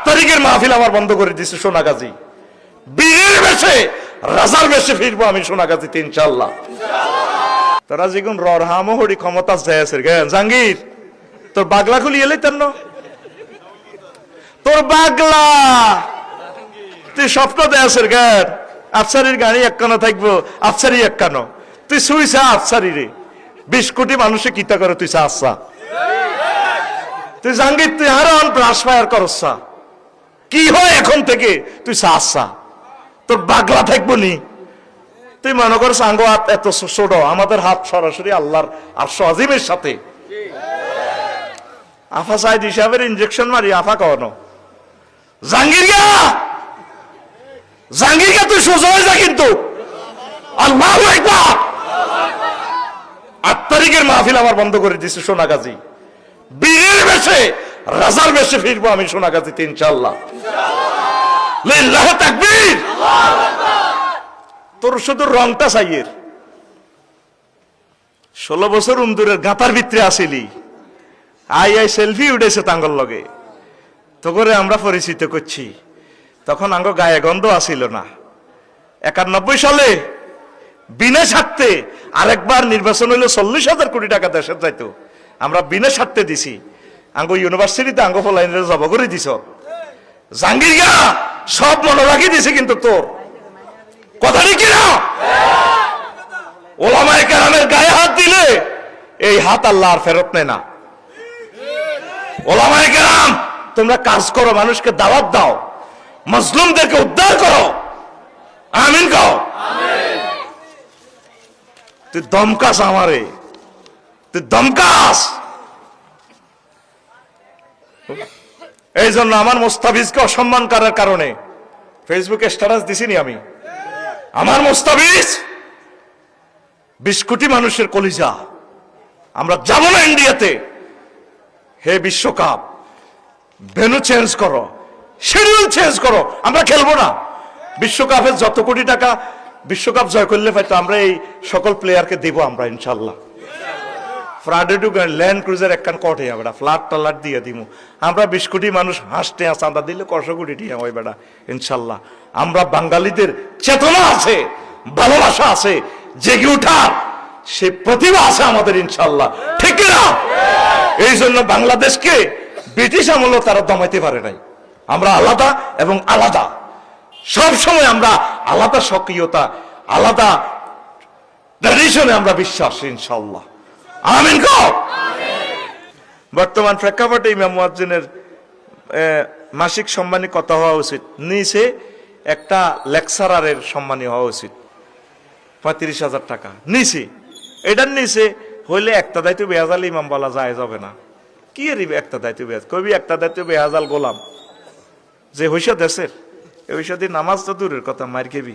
তারিখের মাহফিল আমার বন্ধ করে দিছে সোনাগাজী। বীরের বেশে রাজার বেশে ফিরবো আমি সোনাগাজীতে ইনশাআল্লাহ। তোরা যেগুন ররহামো হরি ক্ষমতা যাইছে গে জাহাঙ্গীর, তোর বাগলা খুলি এলে তেন তোর বাগলা তুই স্বপ্ন দেয়াছের গান আফসারির গাড়ি একখানো থাকবো, আফসারি একখানো। তুই শুইছা আফসারি রে, 20 কোটি মানুষে কিতা করে তুই চাচ্ছা। তুই জাহাঙ্গীর তুই আরো ব্রাশ ফায়ার করছা, কি হয় এখন থেকে তুই চাচ্ছা। তোর বাগলা থাকবো নি? তুই মনে কর সাঙ্গ হাত এত ছোট, আমাদের হাত সরাসরি আল্লাহর আরশ আজিমের সাথে। আফা সাইদ হিসাবের ইনজেকশন মারি আফা কখনো জাহাঙ্গীর গা, জাহাঙ্গীর গা তুই সোজা হয়ে যা কিন্তু। আল্লাহু আকবার। 8 তারিখের মাহফিল আমার বন্ধ করে দিছে সোনাগাজী। বীরের বেশে রাজার বেশে ফিরবো আমি সোনাগাজীতে ইনশাআল্লাহ। লিল্লাহি তাকবীর। তোর শুধু রংটা চাইয়ের 16 বছর উমদুরের গাঁতার ভিতরে আসিলি, আই সেলফি উঠেছে তাঙ্গল লগে, তো করে আমরা পরিচিত করছি। তখন আঙ্গ গায়ে গন্ধ আসিল না। 91 সালে বিনা স্বার্থে আরেকবার নির্বাচন হইলো 40,000 কোটি টাকা দেশের যাইতো, আমরা বিনা স্বার্থে দিছি। আঙ্গ ইউনিভার্সিটিতে আঙ্গ ফলাইনের জব করে দিছ। জাহাঙ্গীর গা সব মনে রাখি দিছে কিন্তু তোর কথা কি না? ওলামায়ে কেরামের গায়ে হাত দিলে এই হাত আল্লাহ আর ফেরত নেয় না। ওলামায়ে কেরাম তোমরা কাজ করো, মানুষকে দাওয়াত দাও, মজলুমদেরকে উদ্ধার করো। আমিন কও। তুই দমকাস আমারে, তুই দমকাস। এই জন্য আমার মোস্তাফিজকে অসম্মান করার কারণে ফেসবুকে স্ট্যাটাস দিছিনি আমি। আমার মোস্তাফিজ 20 কোটি মানুষের কলিজা, আমরা যাব না ইন্ডিয়াতে। হে বিশ্বকাপ, ভেন্যু চেঞ্জ করো, শিডিউল চেঞ্জ করো, আমরা খেলবো না। বিশ্বকাপের যত কোটি টাকা বিশ্বকাপ জয় করলে হয়তো আমরা এই সকল প্লেয়ারকে দেবো আমরা ইনশাল্লাহ। ফ্রাডেটু ল্যান্ড ক্রুজার একখান কটে বেড়া, ফ্লাট টালাট দিয়ে দিব আমরা। 20 কোটি মানুষ হাসতে চাঁদা দিলে 100 কোটি টিয়া হয় বেড়া ইনশাল্লাহ। আমরা বাঙালিদের চেতনা আছে, ভালোবাসা আছে, জেগে উঠার সে প্রতিভা আছে আমাদের ইনশাল্লাহ, ঠিক না? এই জন্য বাংলাদেশকে ব্রিটিশ আমলও তারা দমাইতে পারে নাই। আমরা আলাদা এবং আলাদা, সব সময় আমরা আলাদা সক্রিয়তা, আলাদা ট্র্যাডিশনে আমরা বিশ্বাস ইনশাল্লাহ। আমিন কও। বর্তমান প্রেক্ষাপটে ইমাম মুয়াজ্জিনের মাসিক সম্মানী কত হওয়া উচিত? নিচে একটা লেকচারারের সম্মানী হওয়া উচিত 35,000 টাকা নিচে। এটার নিচে হইলে একটা দায়িত্ব বেহাজাল ইমাম বলা যায় যাবে না। কি এর একটা দায়িত্ব বেহাজ কবি, একটা দায়িত্ব বেহাজাল গোলাম যে হইসা দেশের, এই হইসা দিয়ে নামাজ তো দূরের কথা মার খেবি।